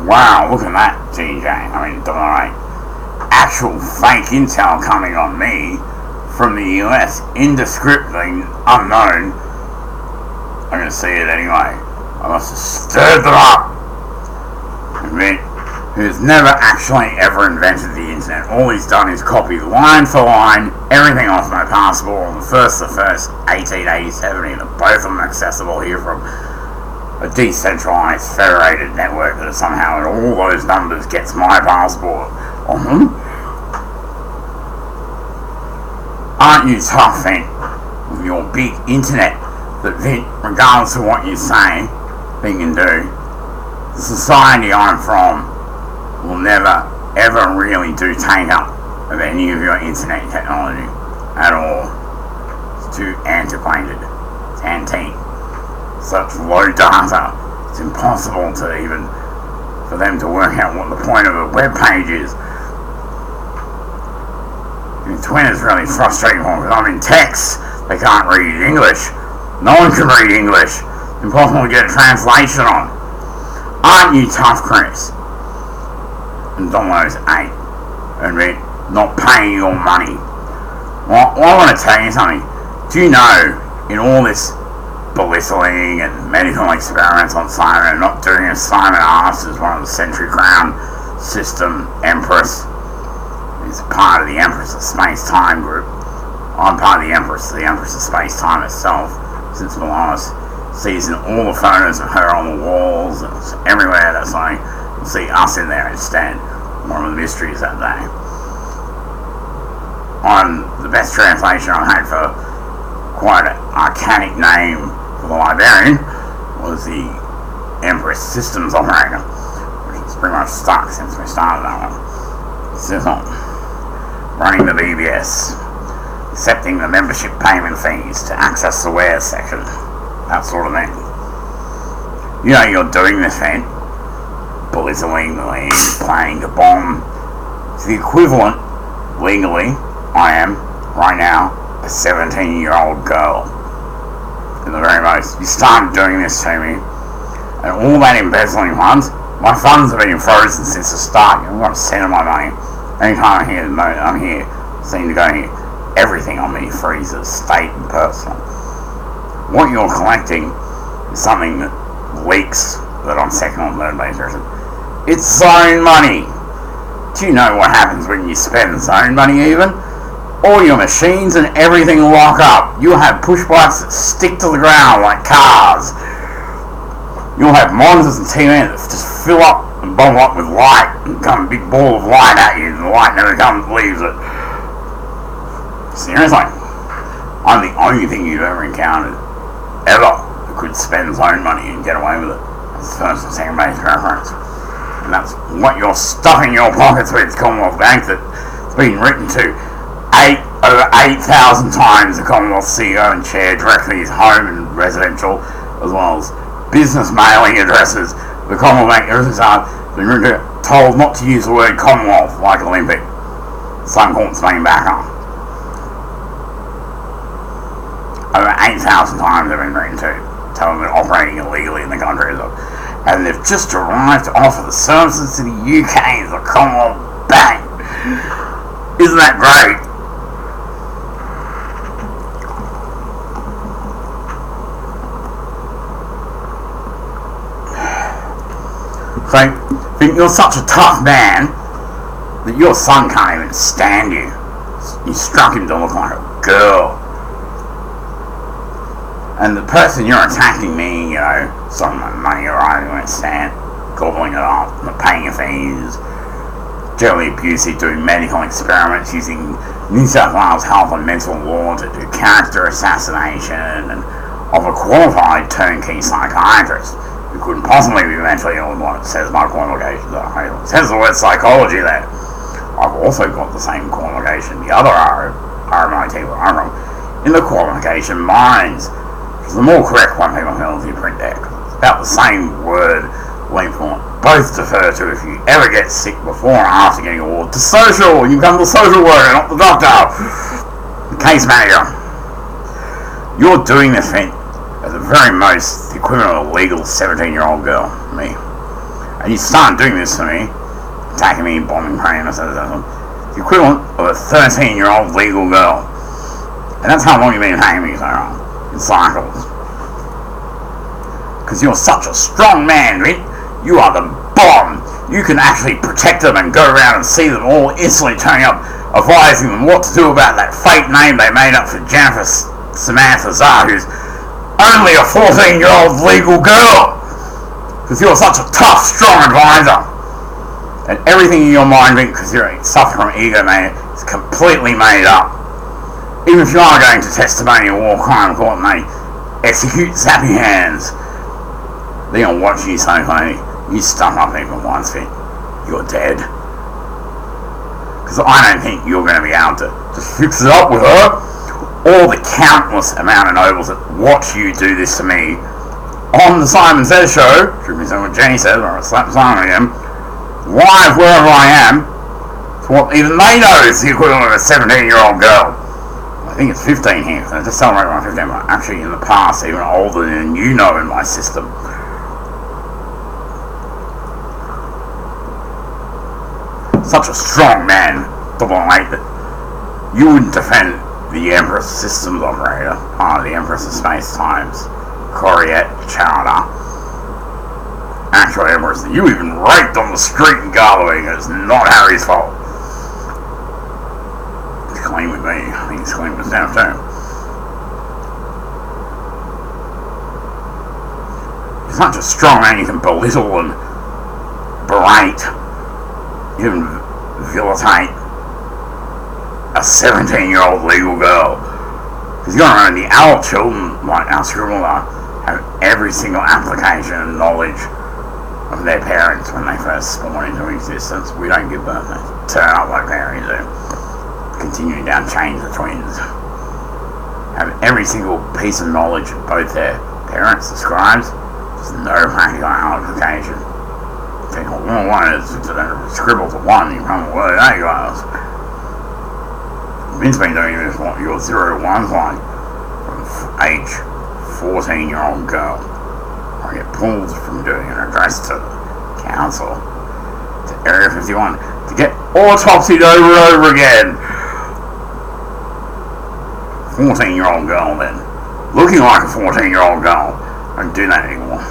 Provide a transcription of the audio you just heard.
Wow, look at that, DJ. I mean, don't worry. Actual fake intel coming on me from the US, indescriptly unknown. I'm going to see it anyway. I must have stirred them up. Admit, who's never actually ever invented the internet. All he's done is copy line for line everything off my passport on the 1887, and both of them accessible here from a decentralized federated network that somehow in all those numbers gets my passport on them. Aren't you tough, Vint, with your big internet that, Vint, regardless of what you say, thing can do, the society I'm from will never ever really do take up of any of your internet technology at all. It's too antiquated. It's antique. Such low data. It's impossible to even for them to work out what the point of a web page is. And Twitter's really frustrating one because I'm in text. They can't read English. No one can read English. It's impossible to get a translation on. Aren't you tough, Chris? And Domino's 8 and not paying your money. Well, I want to tell you something. Do you know, in all this belittling and medical experiments on Simon and not doing as Simon asked as one of the Century Crown System Empress, is part of the Empress of Space-Time group. I'm part of the Empress of Space-Time herself, since the last season. All the photos of her on the walls and everywhere. That's like, you'll see us in there instead. One of the mysteries that day. On the best translation I've had for quite an archaic name for the librarian was the Empress Systems Operator, which is pretty much stuck since we started that one. Sizzle. Running the BBS, accepting the membership payment fees to access the wares section, that sort of thing. You know you're doing this, man. Belittling the league, playing a bomb. It's the equivalent, legally, I am, right now, a 17-year-old girl. In the very most. You started doing this to me, and all that embezzling funds, my funds have been frozen since the start. I've got a cent of my money. Anytime I'm here, seem to go here, everything on me freezes, state and personal. What you're collecting is something that leaks that I'm second or third base version. It's zone money. Do you know what happens when you spend zone money even? All your machines and everything lock up. You'll have push bikes that stick to the ground like cars. You'll have monitors and TV that just fill up and bubble up with light and come a big ball of light at you and the light never comes and leaves it. Seriously. I'm the only thing you've ever encountered, ever, that could spend zone money and get away with it. That's first and second base preference. And that's what you're stuffing your pockets with, Commonwealth Bank, that's been written to over 8,000 times the Commonwealth CEO and Chair directly his home and residential, as well as business mailing addresses. The Commonwealth Bank addresses are been told not to use the word Commonwealth like Olympic. Some courts been back on. Over 8,000 times they've been written to, telling them they're operating illegally in the country. And they've just arrived to offer the services to the UK as the Commonwealth Bank. Isn't that great? So, think you're such a tough man that your son can't even stand you. You struck him to look like a girl. And the person you're attacking me, you know, some of my money arriving when it stand, gobbling it up, not paying your fees, generally abusive, doing medical experiments using New South Wales health and mental law to do character assassination, and of a qualified turnkey psychiatrist who couldn't possibly be mentally ill in what it says my qualifications are. It says the word psychology there. I've also got the same qualification, the other RMIT where I'm from, in the qualification minds. The more correct one people feel is you print there. It's about the same word length on both defer to if you ever get sick before or after getting a ward to social. You become the social worker, not the doctor. The case manager. You're doing this thing as a very most the equivalent of a legal 17-year-old girl, me. and you start doing this to me, attacking me, bombing, praying, the equivalent of a 13-year-old legal girl. And that's how long you've been attacking me so long, in cycles. Because you're such a strong man, Vin. You are the bomb. You can actually protect them and go around and see them all instantly turning up, advising them what to do about that fake name they made up for Jennifer Samantha Czar, who's only a 14-year-old legal girl. Because you're such a tough, strong advisor. And everything in your mind, because you're suffering from ego, man, is completely made up. Even if you are going to testimony or war crime court and they execute zappy hands, they're going to watch you so funny. You stuff up even once, Vin. You're dead. Because I don't think you're going to be able to just fix it up with her. All the countless amount of nobles that watch you do this to me on the Simon Says show, should be saying what Jenny says, or I'll slap Simon again, live wherever I am, to what even they know is the equivalent of a 17-year-old girl. I think it's 15 here, so I just celebrate my 15, but actually in the past, even older than you know in my system. Such a strong man, double eight, that you wouldn't defend the Empress Systems Operator, part of the Empress of Space Times, Coriette Charter, actual Empress that you even raped on the street in Garlowing. It's not Harry's fault. He's clean with me. I think he's clean with himself too. He's such a strong man you can belittle and berate, even vilitate a 17-year-old legal girl. Because you're going to the adult children, like our scribble, have every single application and knowledge of their parents when they first spawn into existence. We don't give birth, they turn up like parents do. Continuing down chains of twins. Have every single piece of knowledge of both their parents, the scribes. There's no practical application. One is scribble to one, you come away, there you go. Vin's been doing this, what, your 0-1's like, from age 14-year-old girl. I get pulled from doing an address to the council, to Area 51, to get autopsied over and over again. 14-year-old girl then, looking like a 14-year-old girl. I don't do that anymore.